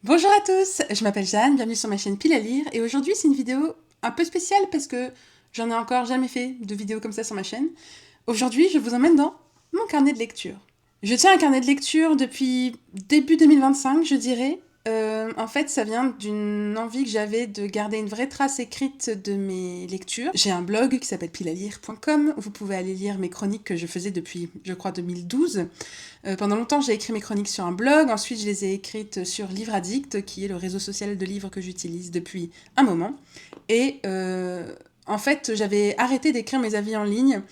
Bonjour à tous, je m'appelle Jeanne, bienvenue sur ma chaîne Pile à lire et aujourd'hui c'est une vidéo un peu spéciale parce que j'en ai encore jamais fait de vidéo comme ça sur ma chaîne. Aujourd'hui je vous emmène dans mon carnet de lecture. Je tiens un carnet de lecture depuis début 2025 je dirais. En fait ça vient d'une envie que j'avais de garder une vraie trace écrite de mes lectures. J'ai un blog qui s'appelle pilalire.com où vous pouvez aller lire mes chroniques que je faisais depuis je crois 2012. Pendant longtemps, j'ai écrit mes chroniques sur un blog, ensuite je les ai écrites sur Livre Addict, qui est le réseau social de livres que j'utilise depuis un moment. Et en fait, j'avais arrêté d'écrire mes avis en ligne,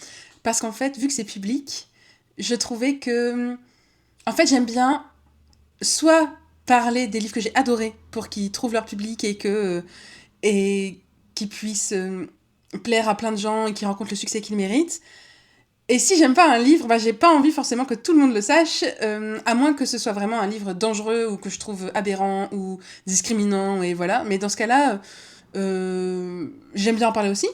parce qu'en fait, vu que c'est public, je trouvais que... En fait, j'aime bien soit parler des livres que j'ai adorés, pour qu'ils trouvent leur public et qu'ils puissent plaire à plein de gens et qu'ils rencontrent le succès qu'ils méritent. Et si j'aime pas un livre, bah j'ai pas envie forcément que tout le monde le sache, à moins que ce soit vraiment un livre dangereux ou que je trouve aberrant ou discriminant, et voilà. Mais dans ce cas-là, j'aime bien en parler aussi.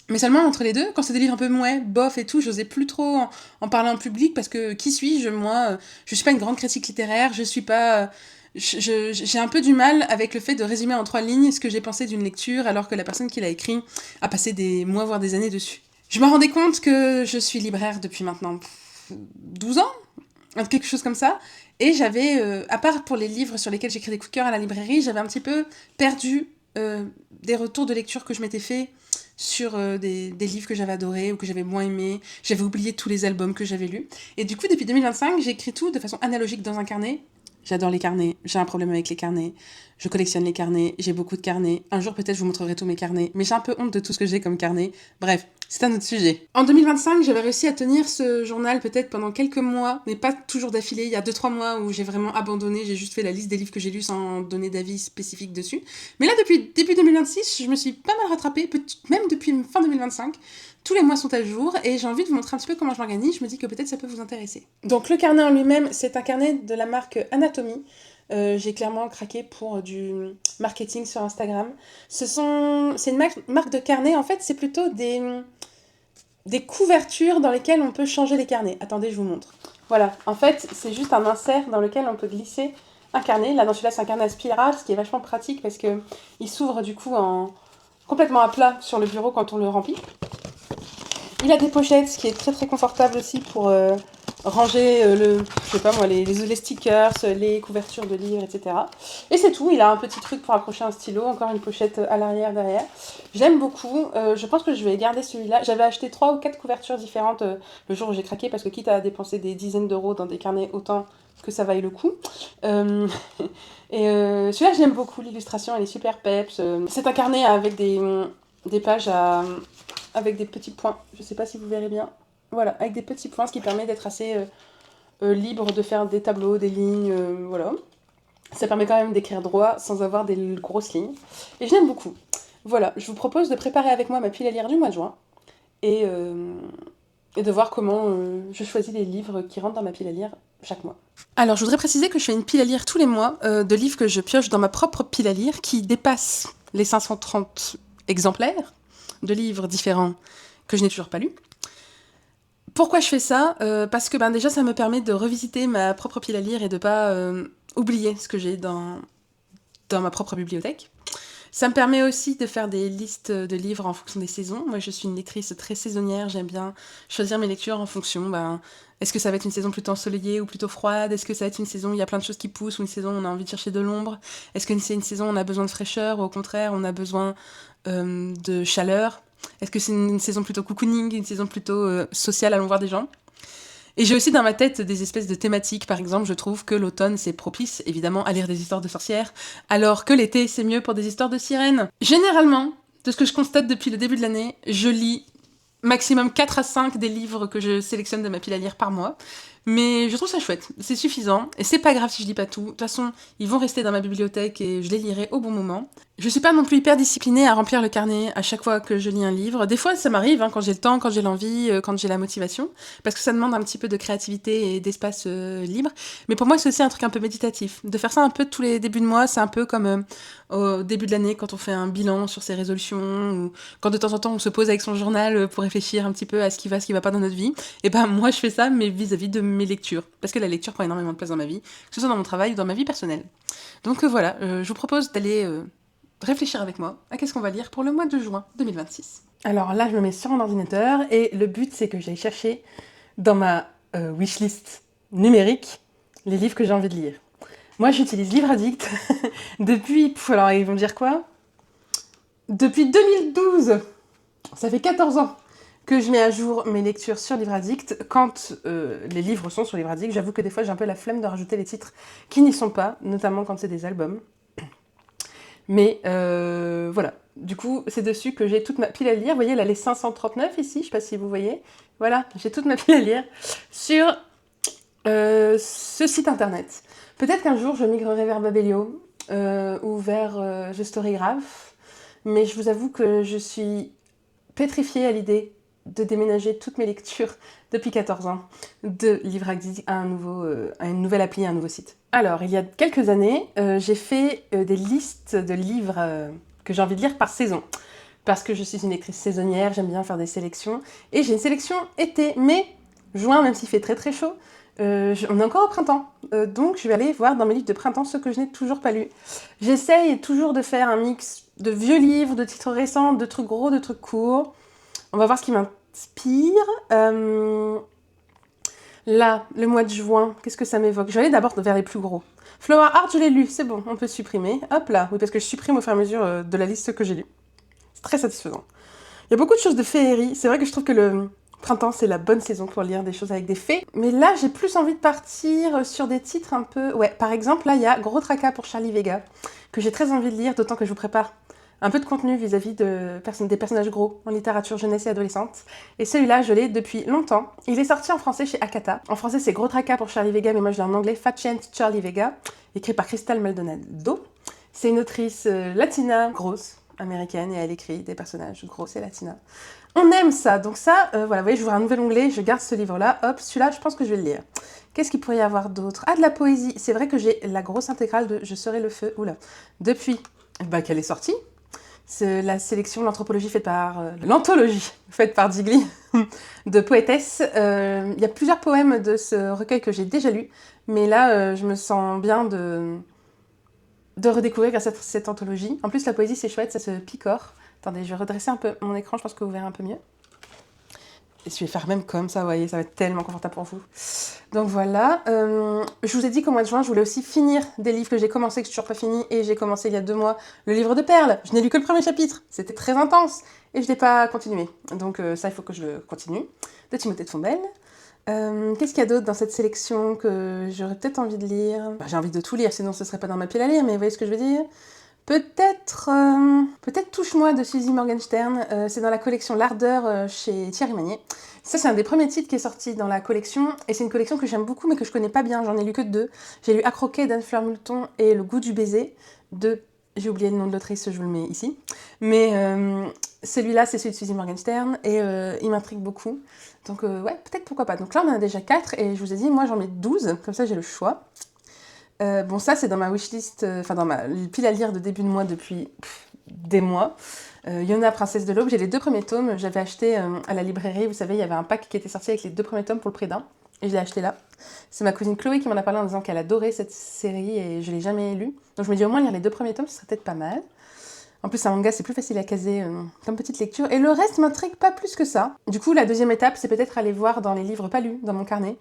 Mais seulement entre les deux, quand c'est des livres un peu mouais, bof et tout, j'osais plus trop en parler en public parce que qui suis-je, moi, je suis pas une grande critique littéraire, je suis pas... j'ai un peu du mal avec le fait de résumer en 3 lignes ce que j'ai pensé d'une lecture alors que la personne qui l'a écrit a passé des mois voire des années dessus. Je me rendais compte que je suis libraire depuis maintenant 12 ans, quelque chose comme ça, et j'avais, à part pour les livres sur lesquels j'écris des coups de cœur à la librairie, j'avais un petit peu perdu des retours de lecture que je m'étais fait sur des livres que j'avais adorés ou que j'avais moins aimés. J'avais oublié tous les albums que j'avais lus. Et du coup, depuis 2025, j'écris tout de façon analogique dans un carnet. J'adore les carnets, j'ai un problème avec les carnets, je collectionne les carnets, j'ai beaucoup de carnets. Un jour peut-être je vous montrerai tous mes carnets, mais j'ai un peu honte de tout ce que j'ai comme carnet. Bref, c'est un autre sujet. En 2025, j'avais réussi à tenir ce journal peut-être pendant quelques mois, mais pas toujours d'affilée. Il y a 2-3 mois où j'ai vraiment abandonné, j'ai juste fait la liste des livres que j'ai lus sans donner d'avis spécifique dessus. Mais là, depuis début 2026, je me suis pas mal rattrapée, même depuis fin 2025. Tous les mois sont à jour et j'ai envie de vous montrer un petit peu comment je m'organise. Je me dis que peut-être ça peut vous intéresser. Donc le carnet en lui-même, c'est un carnet de la marque Anatomie. J'ai clairement craqué pour du marketing sur Instagram. C'est une marque de carnet, en fait, c'est plutôt des couvertures dans lesquelles on peut changer les carnets. Attendez, je vous montre. Voilà, en fait, c'est juste un insert dans lequel on peut glisser un carnet. Là, dans celui-là, c'est un carnet à spirale, ce qui est vachement pratique parce qu'il s'ouvre du coup complètement à plat sur le bureau quand on le remplit. Il a des pochettes, ce qui est très très confortable aussi pour ranger je sais pas moi, les stickers, les couvertures de livres, etc. Et c'est tout, il a un petit truc pour accrocher un stylo, encore une pochette à l'arrière, derrière. J'aime beaucoup, je pense que je vais garder celui-là. J'avais acheté 3 ou 4 couvertures différentes le jour où j'ai craqué, parce que quitte à dépenser des dizaines d'euros dans des carnets, autant que ça vaille le coup. Et celui-là, j'aime beaucoup, l'illustration, elle est super peps. C'est un carnet avec des pages avec des petits points. Je sais pas si vous verrez bien. Voilà, avec des petits points, ce qui permet d'être assez libre de faire des tableaux, des lignes, voilà. Ça permet quand même d'écrire droit sans avoir des grosses lignes. Et je l'aime beaucoup. Voilà, je vous propose de préparer avec moi ma pile à lire du mois de juin et, euh, et de voir comment je choisis les livres qui rentrent dans ma pile à lire chaque mois. Alors, je voudrais préciser que je fais une pile à lire tous les mois de livres que je pioche dans ma propre pile à lire qui dépasse les 530 exemplaires de livres différents que je n'ai toujours pas lus. Pourquoi je fais ça parce que déjà ça me permet de revisiter ma propre pile à lire et de pas oublier ce que j'ai dans ma propre bibliothèque. Ça me permet aussi de faire des listes de livres en fonction des saisons. Moi je suis une lectrice très saisonnière, j'aime bien choisir mes lectures en fonction, est-ce que ça va être une saison plutôt ensoleillée ou plutôt froide? Est-ce que ça va être une saison où il y a plein de choses qui poussent, ou une saison où on a envie de chercher de l'ombre? Est-ce que c'est une saison où on a besoin de fraîcheur, ou au contraire on a besoin de chaleur? Est-ce que c'est une saison plutôt cocooning, une saison plutôt sociale, allons voir des gens? Et j'ai aussi dans ma tête des espèces de thématiques. Par exemple, je trouve que l'automne, c'est propice, évidemment, à lire des histoires de sorcières, alors que l'été, c'est mieux pour des histoires de sirènes. Généralement, de ce que je constate depuis le début de l'année, je lis maximum 4 à 5 des livres que je sélectionne de ma pile à lire par mois. Mais je trouve ça chouette, c'est suffisant, et c'est pas grave si je lis pas tout. De toute façon, ils vont rester dans ma bibliothèque et je les lirai au bon moment. Je suis pas non plus hyper disciplinée à remplir le carnet à chaque fois que je lis un livre. Des fois, ça m'arrive, quand j'ai le temps, quand j'ai l'envie, quand j'ai la motivation, parce que ça demande un petit peu de créativité et d'espace libre. Mais pour moi, c'est aussi un truc un peu méditatif. De faire ça un peu tous les débuts de mois, c'est un peu comme au début de l'année, quand on fait un bilan sur ses résolutions, ou quand de temps en temps on se pose avec son journal pour réfléchir un petit peu à ce qui va pas dans notre vie. Et moi, je fais ça, mais vis-à-vis de mes lectures, parce que la lecture prend énormément de place dans ma vie, que ce soit dans mon travail ou dans ma vie personnelle. Donc voilà, je vous propose d'aller réfléchir avec moi à qu'est-ce qu'on va lire pour le mois de juin 2026. Alors là, je me mets sur mon ordinateur et le but, c'est que j'aille chercher dans ma wishlist numérique les livres que j'ai envie de lire. Moi, j'utilise Livre Addict depuis... alors, ils vont dire quoi? Depuis 2012. Ça fait 14 ans que je mets à jour mes lectures sur Livre Addict. Quand les livres sont sur Livre Addict, j'avoue que des fois, j'ai un peu la flemme de rajouter les titres qui n'y sont pas, notamment quand c'est des albums. Mais voilà, du coup, c'est dessus que j'ai toute ma pile à lire. Vous voyez, là, les 539 ici, je ne sais pas si vous voyez. Voilà, j'ai toute ma pile à lire sur ce site internet. Peut-être qu'un jour, je migrerai vers Babelio ou vers The Storygraph. Mais je vous avoue que je suis pétrifiée à l'idée de déménager toutes mes lectures depuis 14 ans de Livre Addict à une nouvelle appli, à un nouveau site. Alors, il y a quelques années, j'ai fait des listes de livres que j'ai envie de lire par saison. Parce que je suis une lectrice saisonnière, j'aime bien faire des sélections. Et j'ai une sélection été, mais juin, même s'il fait très très chaud, on est encore au printemps. Donc, je vais aller voir dans mes livres de printemps ceux que je n'ai toujours pas lus. J'essaye toujours de faire un mix de vieux livres, de titres récents, de trucs gros, de trucs courts. On va voir ce qui m'inspire. Là, le mois de juin, qu'est-ce que ça m'évoque? Je vais aller d'abord vers les plus gros. Flower Heart, je l'ai lu, c'est bon, on peut supprimer. Hop là, oui, parce que je supprime au fur et à mesure de la liste que j'ai lue. C'est très satisfaisant. Il y a beaucoup de choses de féerie. C'est vrai que je trouve que le printemps, c'est la bonne saison pour lire des choses avec des fées. Mais là, j'ai plus envie de partir sur des titres un peu... Ouais, par exemple, là, il y a Gros Tracas pour Charlie Vega, que j'ai très envie de lire, d'autant que je vous prépare un peu de contenu vis-à-vis des personnages gros en littérature jeunesse et adolescente. Et celui-là, je l'ai depuis longtemps. Il est sorti en français chez Akata. En français, c'est Gros Tracas pour Charlie Vega, mais moi je l'ai en anglais, Fat Chance Charlie Vega, écrit par Crystal Maldonado. C'est une autrice latina, grosse, américaine, et elle écrit des personnages grosses et latinas. On aime ça, donc ça, voilà, vous voyez, j'ouvre un nouvel onglet, je garde ce livre-là, hop, celui-là, je pense que je vais le lire. Qu'est-ce qu'il pourrait y avoir d'autre? Ah, de la poésie. C'est vrai que j'ai la grosse intégrale de Je serai le feu, oula, depuis qu'elle est sortie. C'est la sélection, l'anthologie faite par... l'anthologie faite par Digli, de poétesse. Il y a plusieurs poèmes de ce recueil que j'ai déjà lu, mais là, je me sens bien de redécouvrir grâce à cette anthologie. En plus, la poésie, c'est chouette, ça se picore. Attendez, je vais redresser un peu mon écran, je pense que vous verrez un peu mieux. Et je vais faire même comme ça, vous voyez, ça va être tellement confortable pour vous. Donc voilà, je vous ai dit qu'au mois de juin, je voulais aussi finir des livres que j'ai commencé, que je n'ai toujours pas fini, et j'ai commencé il y a 2 mois le livre de Perles. Je n'ai lu que le premier chapitre, c'était très intense, et je n'ai pas continué. Donc ça, il faut que je le continue. De Timothée de Fombelle. Qu'est-ce qu'il y a d'autre dans cette sélection que j'aurais peut-être envie de lire? J'ai envie de tout lire, sinon ce serait pas dans ma pile à lire, mais vous voyez ce que je veux dire? Peut-être Touche-moi de Suzy Morgenstern, c'est dans la collection L'Ardeur chez Thierry Magnier. Ça, c'est un des premiers titres qui est sorti dans la collection, et c'est une collection que j'aime beaucoup, mais que je connais pas bien, j'en ai lu que 2. J'ai lu À croquer d'Anne Fleur Moulton et Le goût du baiser de... J'ai oublié le nom de l'autrice, je vous le mets ici. Mais celui-là, c'est celui de Suzy Morgenstern, et il m'intrigue beaucoup. Donc ouais, peut-être pourquoi pas. Donc là, on en a déjà 4, et je vous ai dit, moi j'en mets 12, comme ça j'ai le choix. Bon, ça, c'est dans ma wishlist, dans ma pile à lire de début de mois depuis des mois. Yona, Princesse de l'Aube, j'ai les 2 premiers tomes. J'avais acheté à la librairie, vous savez, il y avait un pack qui était sorti avec les 2 premiers tomes pour le prix d'un. Et je l'ai acheté là. C'est ma cousine Chloé qui m'en a parlé en disant qu'elle adorait cette série et je ne l'ai jamais lue. Donc je me dis au moins lire les 2 premiers tomes, ce serait peut-être pas mal. En plus, un manga, c'est plus facile à caser comme petite lecture. Et le reste m'intrigue pas plus que ça. Du coup, la deuxième étape, c'est peut-être aller voir dans les livres pas lus, dans mon carnet,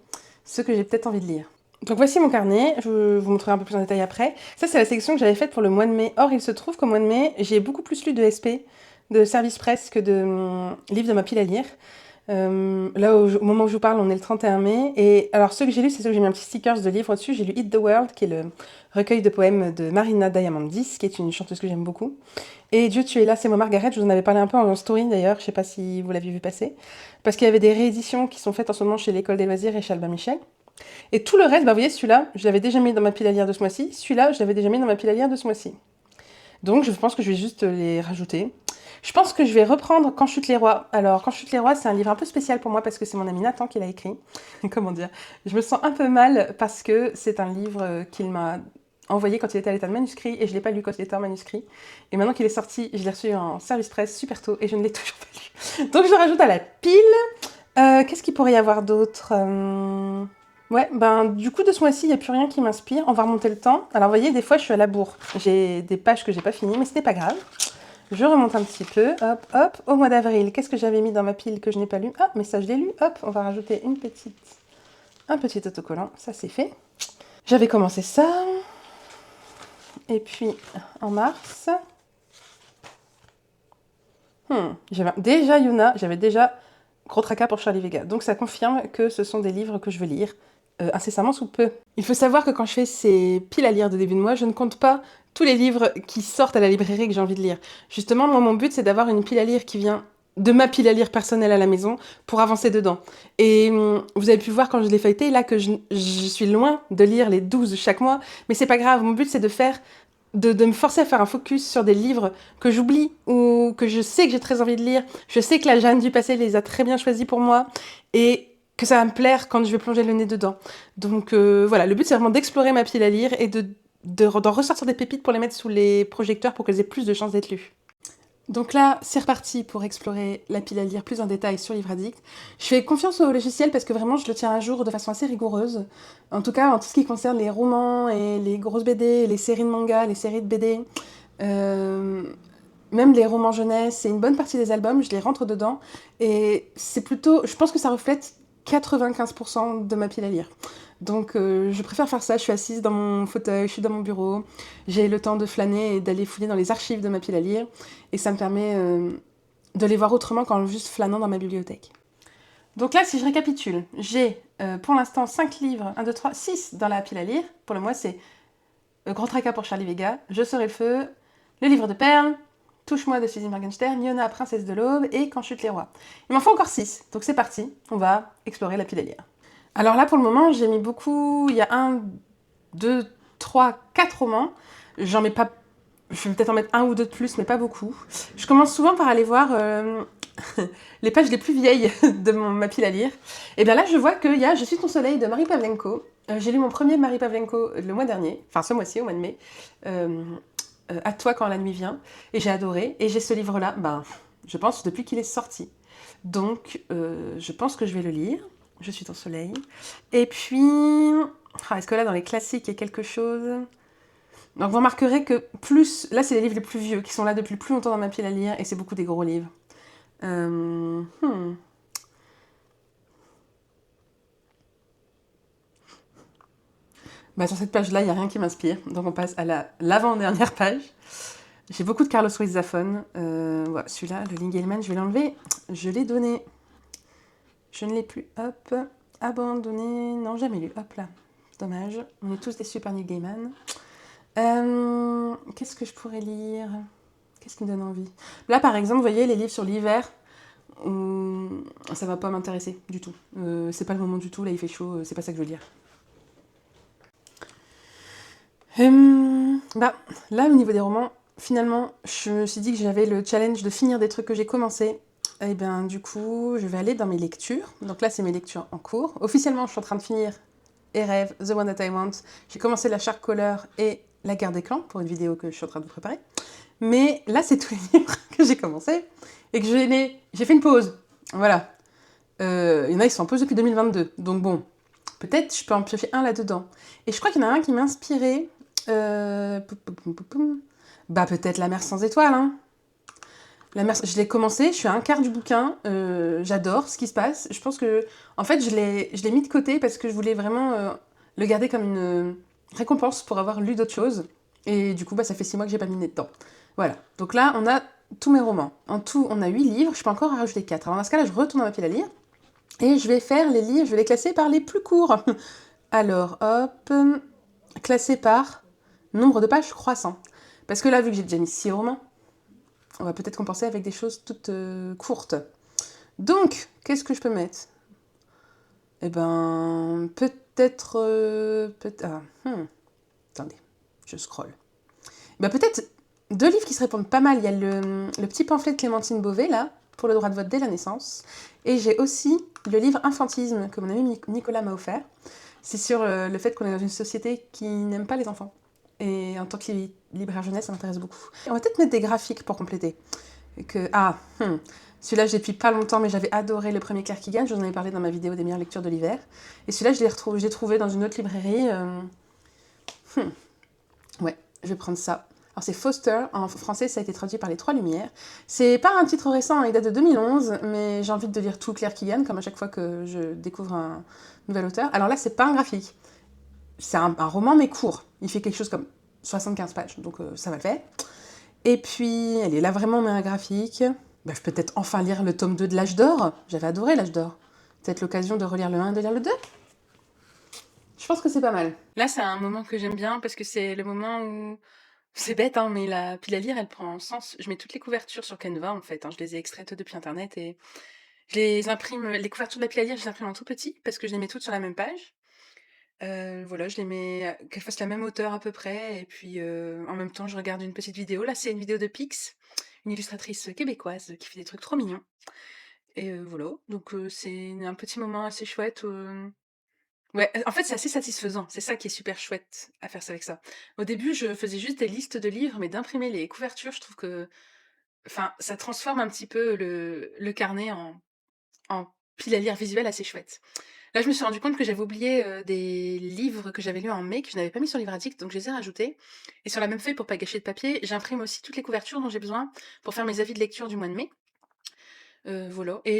ceux que j'ai peut-être envie de lire. Donc voici mon carnet, je vous montrerai un peu plus en détail après. Ça, c'est la sélection que j'avais faite pour le mois de mai. Or, il se trouve qu'au mois de mai, j'ai beaucoup plus lu de SP, de service presse que de livres de ma pile à lire. Là, au moment où je vous parle, on est le 31 mai. Et alors, ceux que j'ai lus, c'est ceux que j'ai mis un petit stickers de livres dessus. J'ai lu Hit the World, qui est le recueil de poèmes de Marina Diamandis, qui est une chanteuse que j'aime beaucoup. Et Dieu, tu es là, c'est moi Margaret. Je vous en avais parlé un peu en story d'ailleurs, je sais pas si vous l'aviez vu passer. Parce qu'il y avait des rééditions qui sont faites en ce moment chez l'École des loisirs et chez Albin Michel. Et tout le reste, vous voyez, celui-là, je l'avais déjà mis dans ma pile à lire de ce mois-ci. Celui-là, je l'avais déjà mis dans ma pile à lire de ce mois-ci. Donc, je pense que je vais juste les rajouter. Je pense que je vais reprendre Quand chutent les rois. Alors, Quand chutent les rois, c'est un livre un peu spécial pour moi parce que c'est mon ami Nathan qui l'a écrit. Comment dire? Je me sens un peu mal parce que c'est un livre qu'il m'a envoyé quand il était à l'état de manuscrit et je ne l'ai pas lu quand il était en manuscrit. Et maintenant qu'il est sorti, je l'ai reçu en service presse super tôt et je ne l'ai toujours pas lu. Donc, je le rajoute à la pile. Qu'est-ce qu'il pourrait y avoir d'autre? Ouais, ben du coup de ce mois-ci, il n'y a plus rien qui m'inspire. On va remonter le temps. Alors vous voyez, des fois je suis à la bourre. J'ai des pages que j'ai pas finies, mais c'était pas grave. Je remonte un petit peu, hop, hop. Au mois d'avril, qu'est-ce que j'avais mis dans ma pile que je n'ai pas lu? Ah, mais ça je l'ai lu. Hop, on va rajouter un petit autocollant. Ça c'est fait. J'avais commencé ça. Et puis en mars, j'avais déjà Yuna, j'avais déjà Gros Tracas pour Charlie Vega. Donc ça confirme que ce sont des livres que je veux lire incessamment sous peu. Il faut savoir que quand je fais ces piles à lire de début de mois, je ne compte pas tous les livres qui sortent à la librairie que j'ai envie de lire. Justement, moi, mon but, c'est d'avoir une pile à lire qui vient de ma pile à lire personnelle à la maison pour avancer dedans. Et vous avez pu voir quand je l'ai feuilleté, là, que je suis loin de lire les 12 chaque mois, mais c'est pas grave. Mon but, c'est de me forcer à faire un focus sur des livres que j'oublie ou que je sais que j'ai très envie de lire. Je sais que la Jeanne du passé les a très bien choisis pour moi et que ça va me plaire quand je vais plonger le nez dedans. Donc voilà, le but c'est vraiment d'explorer ma pile à lire et d'en ressortir des pépites pour les mettre sous les projecteurs pour qu'elles aient plus de chances d'être lues. Donc là, c'est reparti pour explorer la pile à lire plus en détail sur Livre Addict. Je fais confiance au logiciel parce que vraiment, je le tiens à jour de façon assez rigoureuse. En tout cas, en tout ce qui concerne les romans et les grosses BD, les séries de manga, les séries de BD, même les romans jeunesse et une bonne partie des albums, je les rentre dedans. Et c'est plutôt, je pense que ça reflète 95% de ma pile à lire. Donc je préfère faire ça, je suis assise dans mon fauteuil, je suis dans mon bureau, j'ai le temps de flâner et d'aller fouiller dans les archives de ma pile à lire, et ça me permet de les voir autrement qu'en juste flânant dans ma bibliothèque. Donc là, si je récapitule, j'ai pour l'instant 5 livres, 1, 2, 3, 6 dans la pile à lire. Pour le mois, c'est Grand Tracas pour Charlie Vega, Je serai le feu, Le livre de perles, Touche-moi de Suzy Morgenstern, Yona, Princesse de l'Aube et Quand chutent les rois. Il m'en faut encore 6, donc c'est parti, on va explorer la pile à lire. Alors là, pour le moment, j'ai mis beaucoup. Il y a 1, 2, 3, 4 romans. J'en mets pas. Je vais peut-être en mettre 1 ou 2 de plus, mais pas beaucoup. Je commence souvent par aller voir les pages les plus vieilles de ma pile à lire. Et bien là, je vois qu'il y a Je suis ton soleil de Marie Pavlenko. J'ai lu mon premier Marie Pavlenko le mois dernier, enfin ce mois-ci, au mois de mai. À toi quand la nuit vient. Et j'ai adoré. Et j'ai ce livre-là, je pense, depuis qu'il est sorti. Donc, je pense que je vais le lire. Je suis ton soleil. Et puis, est-ce que là, dans les classiques, il y a quelque chose? Donc, vous remarquerez que plus... Là, c'est les livres les plus vieux, qui sont là depuis le plus longtemps dans ma pile à lire, et c'est beaucoup des gros livres. Sur cette page-là, il n'y a rien qui m'inspire. Donc, on passe à l'avant-dernière page. J'ai beaucoup de Carlos Ruiz Zafón. Voilà, celui-là, le Lynn Gaiman, je vais l'enlever. Je l'ai donné. Je ne l'ai plus. Hop. Abandonné. Non, jamais lu. Hop là. Dommage. On est tous déçus par Neil Gaiman. Qu'est-ce que je pourrais lire? Qu'est-ce qui me donne envie? Là, par exemple, vous voyez, les livres sur l'hiver, ça va pas m'intéresser du tout. C'est pas le moment du tout, là il fait chaud, c'est pas ça que je veux lire. Là, au niveau des romans, finalement, je me suis dit que j'avais le challenge de finir des trucs que j'ai commencé. Et bien, du coup, je vais aller dans mes lectures. Donc là, c'est mes lectures en cours. Officiellement, je suis en train de finir Et rêve, The One That I Want. J'ai commencé La Shark Collar et La Guerre des Clans pour une vidéo que je suis en train de préparer. Mais là, c'est tous les livres que j'ai commencé et que j'ai fait une pause. Voilà. Il y en a, ils sont en pause depuis 2022. Donc bon, peut-être je peux en piocher un là-dedans. Et je crois qu'il y en a un qui m'a inspiré. Peut-être La mer sans étoiles. Hein. Je l'ai commencé, je suis à un quart du bouquin. J'adore ce qui se passe. Je pense que, en fait, je l'ai mis de côté parce que je voulais vraiment le garder comme une récompense pour avoir lu d'autres choses. Et du coup, ça fait 6 mois que j'ai pas mis le nez dedans. Voilà. Donc là, on a tous mes romans. En tout, on a 8 livres. Je peux encore en rajouter 4. Alors dans ce cas-là, je retourne dans ma pile à lire. Et je vais faire les livres, je vais les classer par les plus courts. Alors, hop, classé par nombre de pages croissant. Parce que là, vu que j'ai déjà mis 6 romans, on va peut-être compenser avec des choses toutes courtes. Donc, qu'est-ce que je peux mettre? Peut-être... Attendez, je scrolle. Peut-être 2 livres qui se répondent pas mal. Il y a le petit pamphlet de Clémentine Beauvais, là, pour le droit de vote dès la naissance. Et j'ai aussi le livre Infantisme, que mon ami Nicolas m'a offert. C'est sur le fait qu'on est dans une société qui n'aime pas les enfants. Et en tant que libraire jeunesse, ça m'intéresse beaucoup. On va peut-être mettre des graphiques pour compléter. Celui-là, je l'ai depuis pas longtemps, mais j'avais adoré le premier Claire Keegan. Je vous en avais parlé dans ma vidéo des meilleures lectures de l'hiver. Et celui-là, je l'ai trouvé dans une autre librairie. Ouais, je vais prendre ça. Alors c'est Foster, en français ça a été traduit par Les Trois Lumières. C'est pas un titre récent, il date de 2011, mais j'ai envie de lire tout Claire Keegan, comme à chaque fois que je découvre un nouvel auteur. Alors là, c'est pas un graphique, c'est un roman mais court. Il fait quelque chose comme 75 pages, donc ça va le faire. Et puis, elle est là vraiment mais un graphique. Bah, je peux peut-être enfin lire le tome 2 de l'Âge d'Or. J'avais adoré l'Âge d'Or. Peut-être l'occasion de relire le 1 et de lire le 2. Je pense que c'est pas mal. Là, c'est un moment que j'aime bien parce que c'est le moment où... C'est bête, hein, mais la pile à lire, elle prend sens. Je mets toutes les couvertures sur Canva, en fait. Hein. Je les ai extraites depuis Internet et je les imprime. Les couvertures de la pile à lire, je les imprime en tout petit parce que je les mets toutes sur la même page. Voilà, je les mets qu'elles fassent la même hauteur à peu près. Et puis, en même temps, je regarde une petite vidéo. Là, c'est une vidéo de Pix, une illustratrice québécoise qui fait des trucs trop mignons. Et voilà, donc c'est un petit moment assez chouette. Ouais, en fait, c'est assez satisfaisant. C'est ça qui est super chouette à faire ça avec ça. Au début, je faisais juste des listes de livres, mais d'imprimer les couvertures, je trouve que, enfin, ça transforme un petit peu le carnet en pile à lire visuelle assez chouette. Là, je me suis rendu compte que j'avais oublié des livres que j'avais lus en mai, que je n'avais pas mis sur Livre Addict, donc je les ai rajoutés. Et sur la même feuille, pour pas gâcher de papier, j'imprime aussi toutes les couvertures dont j'ai besoin pour faire mes avis de lecture du mois de mai. Voilà, et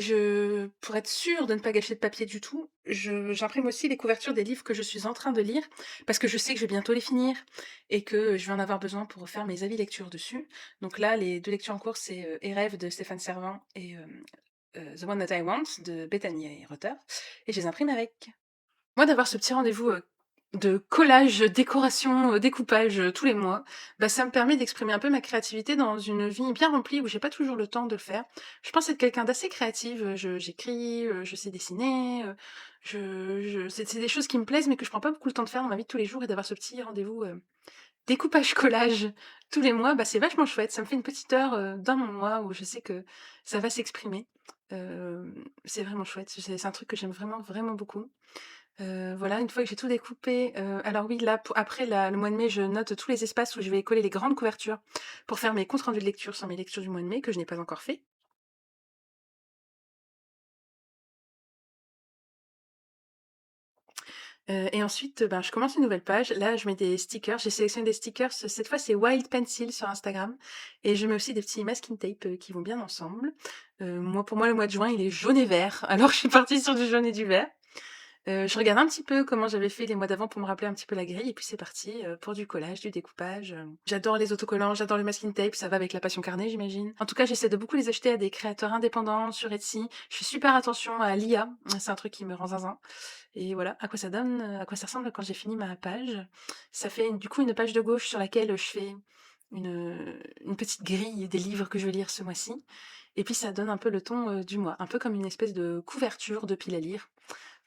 pour être sûre de ne pas gâcher de papier du tout, j'imprime aussi les couvertures des livres que je suis en train de lire, parce que je sais que je vais bientôt les finir et que je vais en avoir besoin pour faire mes avis lecture dessus. Donc là, les 2 lectures en cours, c'est, Et rêve de Stéphane Servan et The One That I Want de Bethany Reuter, et je les imprime avec. Moi, d'avoir ce petit rendez-vous, de collage, décoration, découpage, tous les mois, bah, ça me permet d'exprimer un peu ma créativité dans une vie bien remplie où j'ai pas toujours le temps de le faire. Je pense être quelqu'un d'assez créative, j'écris, je sais dessiner, c'est des choses qui me plaisent mais que je prends pas beaucoup le temps de faire dans ma vie de tous les jours, et d'avoir ce petit rendez-vous, découpage collage tous les mois, bah, c'est vachement chouette. Ça me fait une petite heure, dans mon mois où je sais que ça va s'exprimer. C'est vraiment chouette. C'est un truc que j'aime vraiment, vraiment beaucoup. Voilà, une fois que j'ai tout découpé, alors oui, là, après le mois de mai, je note tous les espaces où je vais coller les grandes couvertures pour faire mes comptes rendus de lecture sur mes lectures du mois de mai, que je n'ai pas encore fait. Et ensuite, ben, je commence une nouvelle page. Là, je mets des stickers. J'ai sélectionné des stickers. Cette fois, c'est Wild Pencil sur Instagram. Et je mets aussi des petits masking tape qui vont bien ensemble. Pour moi, le mois de juin, il est jaune et vert. Alors, je suis partie sur du jaune et du vert. Je regarde un petit peu comment j'avais fait les mois d'avant pour me rappeler un petit peu la grille, et puis c'est parti, pour du collage, du découpage. J'adore les autocollants, j'adore le masking tape, ça va avec la passion carnet, j'imagine. En tout cas, j'essaie de beaucoup les acheter à des créateurs indépendants sur Etsy. Je fais super attention à l'IA, c'est un truc qui me rend zinzin. Et voilà, à quoi ça donne, à quoi ça ressemble quand j'ai fini ma page. Ça fait du coup une page de gauche sur laquelle je fais une petite grille des livres que je vais lire ce mois-ci. Et puis ça donne un peu le ton du mois, un peu comme une espèce de couverture de pile à lire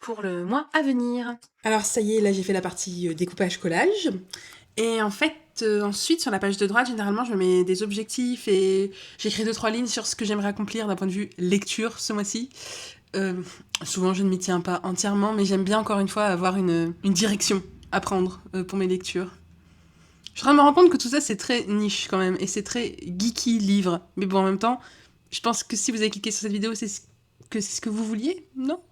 pour le mois à venir. Alors ça y est, là j'ai fait la partie découpage collage. Et en fait, ensuite sur la page de droite, généralement je me mets des objectifs et j'écris 2-3 lignes sur ce que j'aimerais accomplir d'un point de vue lecture ce mois-ci. Souvent je ne m'y tiens pas entièrement, mais j'aime bien encore une fois avoir une direction à prendre pour mes lectures. Je suis en train de me rendre compte que tout ça c'est très niche quand même, et c'est très geeky livre. Mais bon, en même temps, je pense que si vous avez cliqué sur cette vidéo, c'est ce que vous vouliez, non ?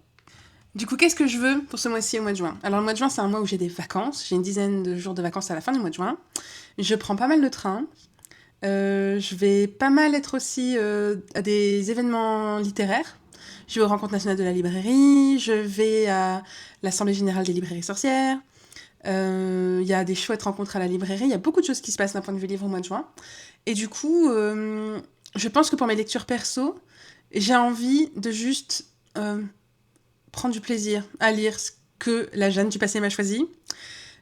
Du coup, qu'est-ce que je veux pour ce mois-ci au mois de juin? Alors le mois de juin, c'est un mois où j'ai des vacances. J'ai une dizaine de jours de vacances à la fin du mois de juin. Je prends pas mal de train. Je vais pas mal être aussi à des événements littéraires. Je vais aux Rencontres nationales de la librairie. Je vais à l'Assemblée générale des librairies sorcières. Il y a des chouettes rencontres à la librairie. Il y a beaucoup de choses qui se passent d'un point de vue livre au mois de juin. Et du coup, je pense que pour mes lectures perso, j'ai envie de juste... prendre du plaisir à lire ce que la Jeanne du passé m'a choisi.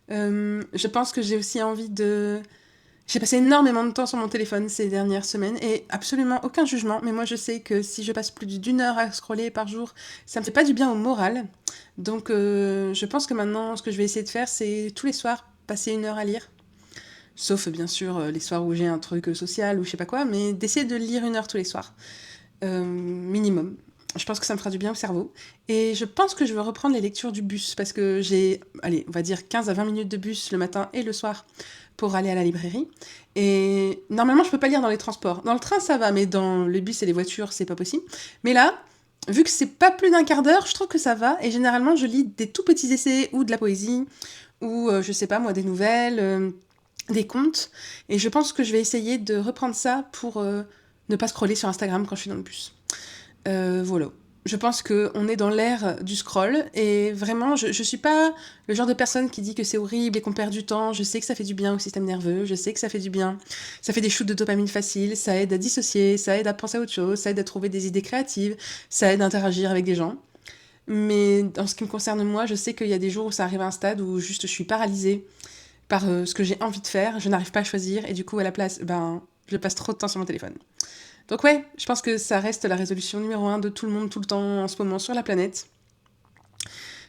Je pense que j'ai aussi envie de... J'ai passé énormément de temps sur mon téléphone ces dernières semaines, et absolument aucun jugement, mais moi je sais que si je passe plus d'une heure à scroller par jour, ça me fait pas du bien au moral. Donc je pense que maintenant, ce que je vais essayer de faire, c'est tous les soirs passer une heure à lire. Sauf bien sûr les soirs où j'ai un truc social ou je sais pas quoi, mais d'essayer de lire une heure tous les soirs. Minimum. Je pense que ça me fera du bien au cerveau. Et je pense que je vais reprendre les lectures du bus, parce que j'ai, allez, on va dire 15 à 20 minutes de bus le matin et le soir pour aller à la librairie. Et normalement, je peux pas lire dans les transports. Dans le train, ça va, mais dans le bus et les voitures, c'est pas possible. Mais là, vu que c'est pas plus d'un quart d'heure, je trouve que ça va. Et généralement, je lis des tout petits essais ou de la poésie, ou je sais pas moi, des nouvelles, des contes. Et je pense que je vais essayer de reprendre ça pour ne pas scroller sur Instagram quand je suis dans le bus. Voilà. Je pense qu'on est dans l'ère du scroll et vraiment, je suis pas le genre de personne qui dit que c'est horrible et qu'on perd du temps. Je sais que ça fait du bien au système nerveux, je sais que ça fait du bien. Ça fait des shoots de dopamine faciles, ça aide à dissocier, ça aide à penser à autre chose, ça aide à trouver des idées créatives, ça aide à interagir avec des gens. Mais en ce qui me concerne moi, je sais qu'il y a des jours où ça arrive à un stade où juste je suis paralysée par ce que j'ai envie de faire, je n'arrive pas à choisir et du coup à la place, je passe trop de temps sur mon téléphone. Donc ouais, je pense que ça reste la résolution numéro 1 de tout le monde, tout le temps, en ce moment, sur la planète.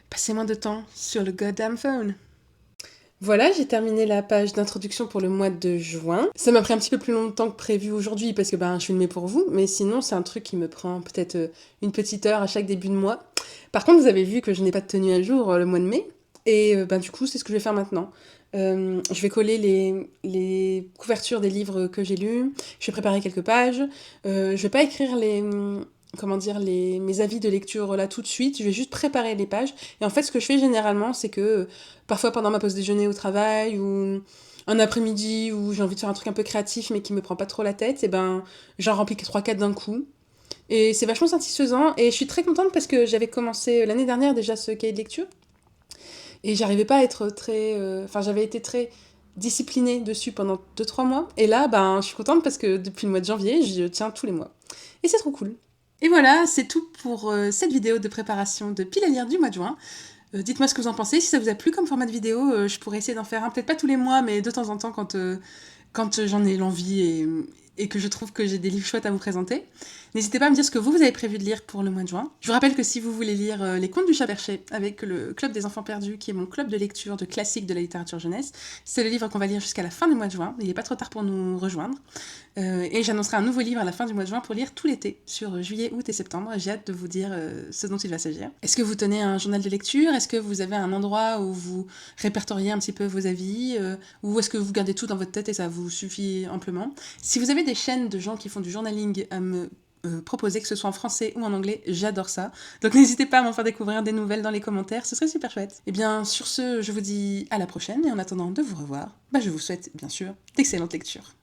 Passez moins de temps sur le goddamn phone. Voilà, j'ai terminé la page d'introduction pour le mois de juin. Ça m'a pris un petit peu plus longtemps que prévu aujourd'hui parce que je filmais pour vous, mais sinon c'est un truc qui me prend peut-être une petite heure à chaque début de mois. Par contre, vous avez vu que je n'ai pas de tenue à jour le mois de mai, et du coup c'est ce que je vais faire maintenant. Je vais coller les couvertures des livres que j'ai lus, je vais préparer quelques pages, je vais pas écrire mes avis de lecture là tout de suite, je vais juste préparer les pages. Et en fait, ce que je fais généralement, c'est que parfois pendant ma pause déjeuner au travail ou un après-midi où j'ai envie de faire un truc un peu créatif mais qui me prend pas trop la tête, et j'en remplis que 3-4 d'un coup. Et c'est vachement satisfaisant et je suis très contente parce que j'avais commencé l'année dernière déjà ce cahier de lecture et j'arrivais pas à être très... j'avais été très disciplinée dessus pendant 2-3 mois. Et là, je suis contente parce que depuis le mois de janvier, je tiens tous les mois. Et c'est trop cool. Et voilà, c'est tout pour cette vidéo de préparation de pile à lire du mois de juin. Dites-moi ce que vous en pensez, si ça vous a plu comme format de vidéo, je pourrais essayer d'en faire un, peut-être pas tous les mois, mais de temps en temps quand j'en ai l'envie et que je trouve que j'ai des livres chouettes à vous présenter. N'hésitez pas à me dire ce que vous avez prévu de lire pour le mois de juin. Je vous rappelle que si vous voulez lire Les Contes du Chat Perché avec le Club des Enfants Perdus, qui est mon club de lecture de classiques de la littérature jeunesse, c'est le livre qu'on va lire jusqu'à la fin du mois de juin. Il n'est pas trop tard pour nous rejoindre. Et j'annoncerai un nouveau livre à la fin du mois de juin pour lire tout l'été, sur juillet, août et septembre. J'ai hâte de vous dire ce dont il va s'agir. Est-ce que vous tenez un journal de lecture? Est-ce que vous avez un endroit où vous répertoriez un petit peu vos avis? Ou est-ce que vous gardez tout dans votre tête et ça vous suffit amplement? Si vous avez des chaînes de gens qui font du journaling à me proposer, que ce soit en français ou en anglais, j'adore ça. Donc n'hésitez pas à m'en faire découvrir des nouvelles dans les commentaires, ce serait super chouette. Et bien sur ce, je vous dis à la prochaine, et en attendant de vous revoir, je vous souhaite bien sûr d'excellentes lectures.